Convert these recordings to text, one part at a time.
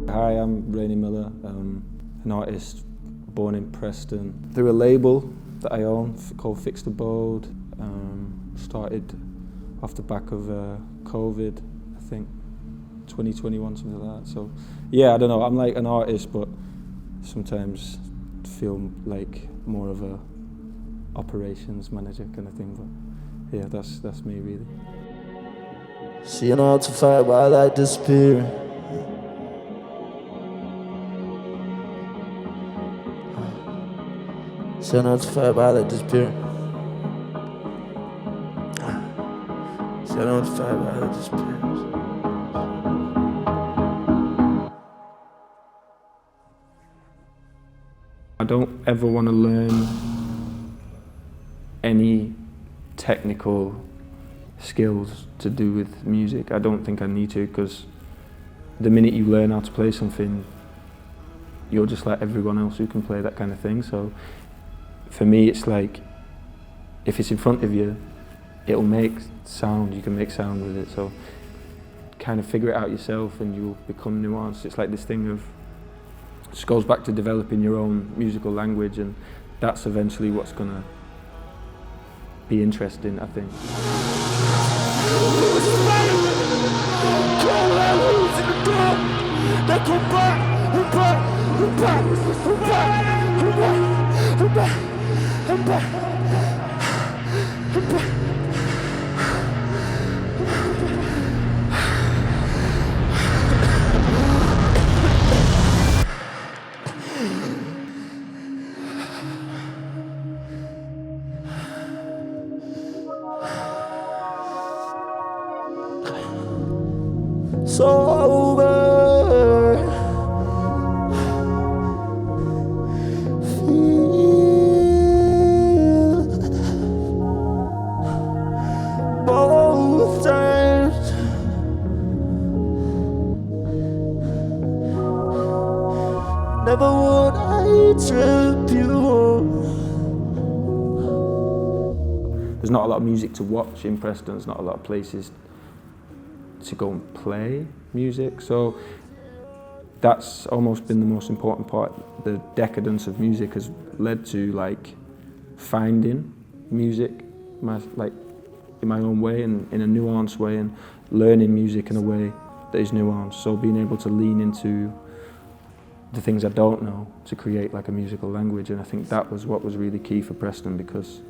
Hi, I'm an artist born in Preston through a label that I own called Fixed Abode. Started off the back of COVID, I think 2021, something like that. So yeah, I don't know, I'm like an artist, but sometimes feel like more of a operations manager kind of thing. But yeah, that's me really. Seeing all to fight while I disappear. Seeing all to fight while I disappear. Seeing all to fight while I disappear. I don't ever want to learn any technical skills to do with music. I don't think I need to, because the minute you learn how to play something, you're just like everyone else who can play that kind of thing. So for me, it's like, if it's in front of you, it'll make sound, you can make sound with it. So kind of figure it out yourself and you'll become nuanced. It's like this thing of, it just goes back to developing your own musical language, and that's eventually what's gonna be interesting, I think. Sober, feel both times. Never would I trip you. There's not a lot of music to watch in Preston. There's not a lot of places to go and play music, so that's almost been the most important part. The decadence of music has led to like finding music like in my own way and in a nuanced way, and learning music in a way that is nuanced. So being able to lean into the things I don't know to create like a musical language, and I think that was what was really key for Preston, because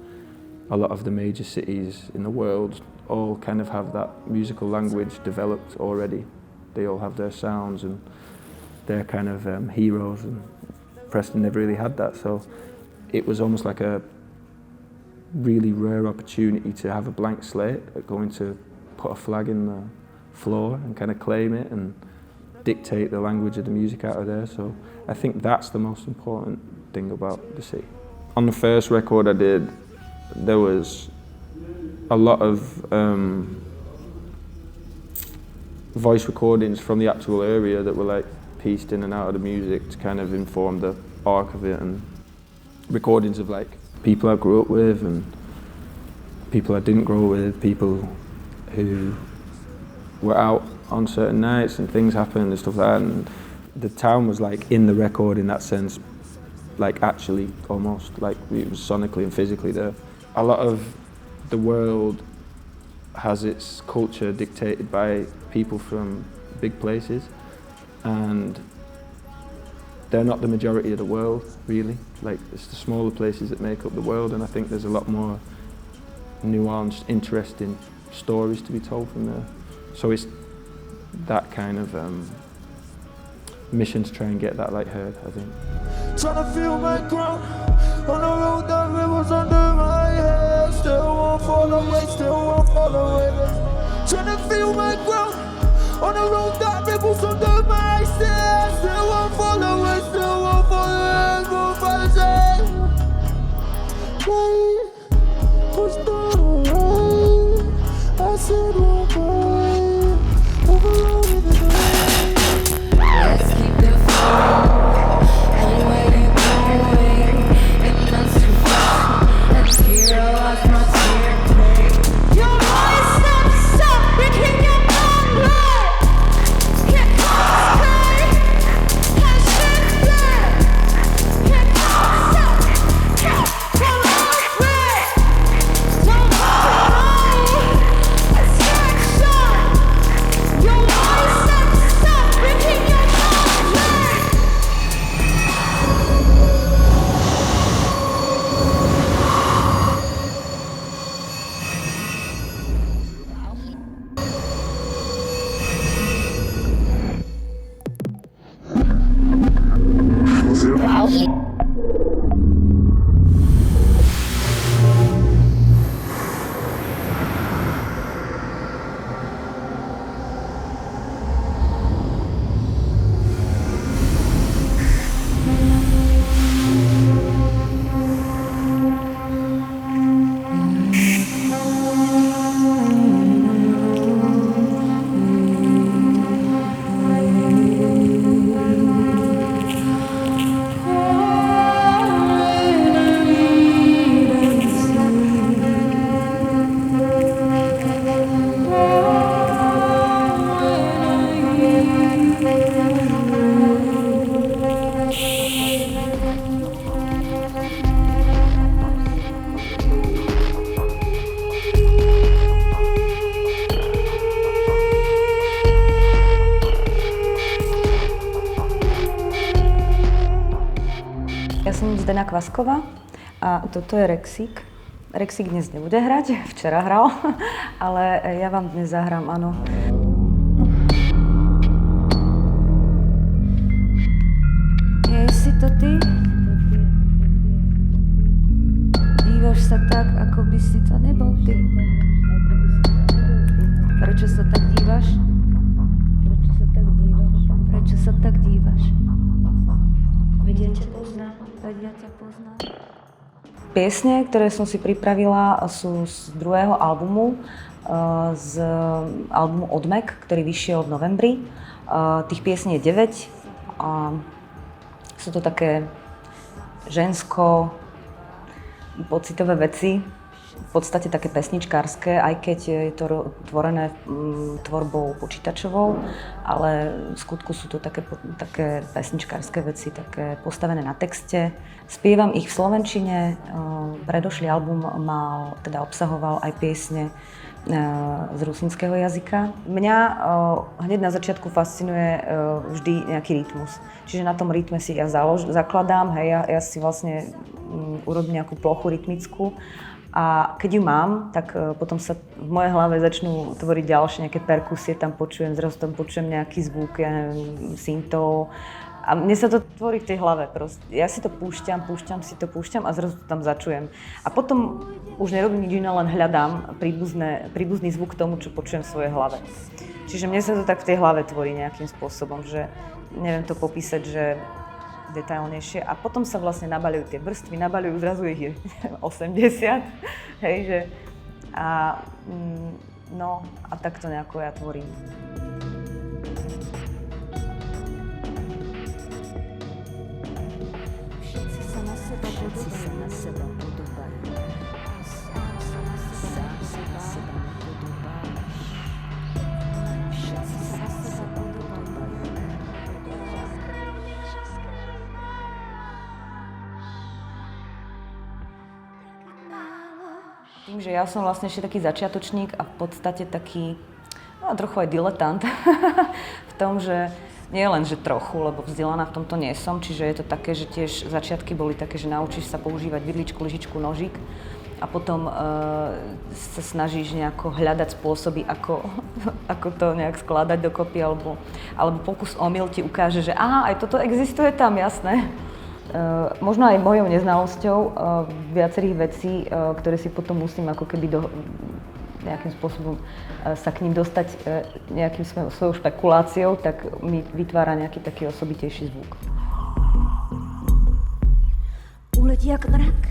a lot of the major cities in the world all kind of have that musical language developed already. They all have their sounds and their kind of heroes, and Preston never really had that. So it was almost like a really rare opportunity to have a blank slate, going to put a flag in the floor and kind of claim it and dictate the language of the music out of there. So I think that's the most important thing about the city. On the first record I did, there was a lot of voice recordings from the actual area that were like pieced in and out of the music to kind of inform the arc of it, and recordings of like people I grew up with and people I didn't grow up with, people who were out on certain nights and things happened and stuff like that, and the town was like in the record in that sense, like actually almost like it was sonically and physically there. A lot of the world has its culture dictated by people from big places, and they're not the majority of the world, really. Like, it's the smaller places that make up the world, and I think there's a lot more nuanced, interesting stories to be told from there. So it's that kind of mission to try and get that like heard, I think. Trying to feel my ground on the road that rivers under my head. Still won't fall away, still won't fall away. Trying to feel my ground on the road that rivers under my head. Still won't fall away, still won't fall away. Won't fall away. Was not alright. I said won't fall. Overload in the night. Let's keep the flow. Anywhere you're going, it must be fun. Let's hear off my tear play. Your voice stop, breaking your blood. Can't concentrate, can't shift it. Can't stop, can't fall off it. Don't follow, distraction. Your voice stop, breaking your blood. Ja som Kvaskova a toto je Rexík. Rexík dnes nebude hrať, včera hral, ale ja vám dnes zahrám, áno. Je si to ty? Dívaš sa tak, ako by si to nebol ty. Prečo sa tak dívaš? Prečo sa tak dívaš? Veď ja ťa poznám. Piesne, ktoré som si pripravila, sú z druhého albumu, z albumu Odmek, ktorý vyšiel v novembri. Tých piesní je 9 a sú to také žensko-pocitové veci, v podstate také pesničkárske, aj keď je to tvorené tvorbou počítačovou, ale v skutku sú to také pesničkárske veci, také postavené na texte. Spievam ich v slovenčine, predošlý album obsahoval aj piesne z rusínskeho jazyka. Mňa hneď na začiatku fascinuje vždy nejaký rytmus. Čiže na tom rytme si ja zakladám, ja si vlastne urobím nejakú plochu rytmickú. A keď ju mám, tak potom sa v mojej hlave začnú tvoriť ďalšie nejaké perkusie, tam počujem nejaký zvuk, ja neviem, syntov. A mne sa to tvorí v tej hlave proste. Ja si to púšťam a zrazu to tam začujem. A potom už nerobím nič iné, len hľadám príbuzný zvuk k tomu, čo počujem v svojej hlave. Čiže mne sa to tak v tej hlave tvorí nejakým spôsobom, že neviem to popísať, že detailnejšie a potom sa vlastne nabaľujú tie vrstvy, zrazu ich je 80, hej, že a takto nejako ja tvorím. Všetci sa na seba podobajú. Sám seba nepodobáš. Všetci sa na seba podobajú. Tým, že ja som vlastne ešte taký začiatočník a v podstate taký, trochu aj diletant v tom, že nie len, že trochu, lebo vzdelaná v tomto nie som, čiže je to také, že tiež začiatky boli také, že naučíš sa používať vidličku, lyžičku, nožík a potom sa snažíš nejako hľadať spôsoby, ako to nejak skladať dokopy, alebo pokus omyl ti ukáže, že aha, aj toto existuje tam, jasné. Možno aj mojou neznalosťou viacerých vecí, ktoré si potom musím ako keby nejakým spôsobom sa k ním dostať nejakým svojou špekuláciou, tak mi vytvára nejaký taký osobitejší zvuk. Uletí jak mrak.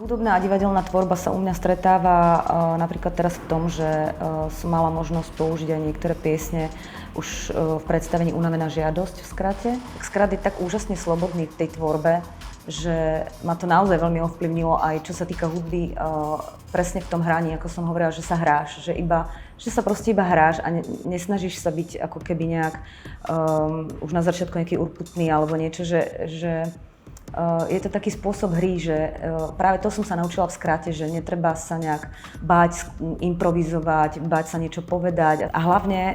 Hudobná a divadelná tvorba sa u mňa stretáva napríklad teraz v tom, že som mala možnosť použiť aj niektoré piesne už v predstavení Unavená žiadosť v skrate. Skrat je tak úžasne slobodný v tej tvorbe, že ma to naozaj veľmi ovplyvnilo aj čo sa týka hudby presne v tom hraní, ako som hovorila, že sa hráš, že sa proste iba hráš a nesnažíš sa byť ako keby nejak už na začiatku nejaký urputný alebo niečo, že je to taký spôsob hry, že práve to som sa naučila v skrate, že netreba sa nejak báť improvizovať, báť sa niečo povedať a hlavne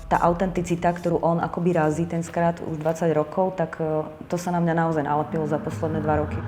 tá autenticita, ktorú on akoby razí, ten skrat už 20 rokov, tak to sa na mňa naozaj nalepilo za posledné 2 roky.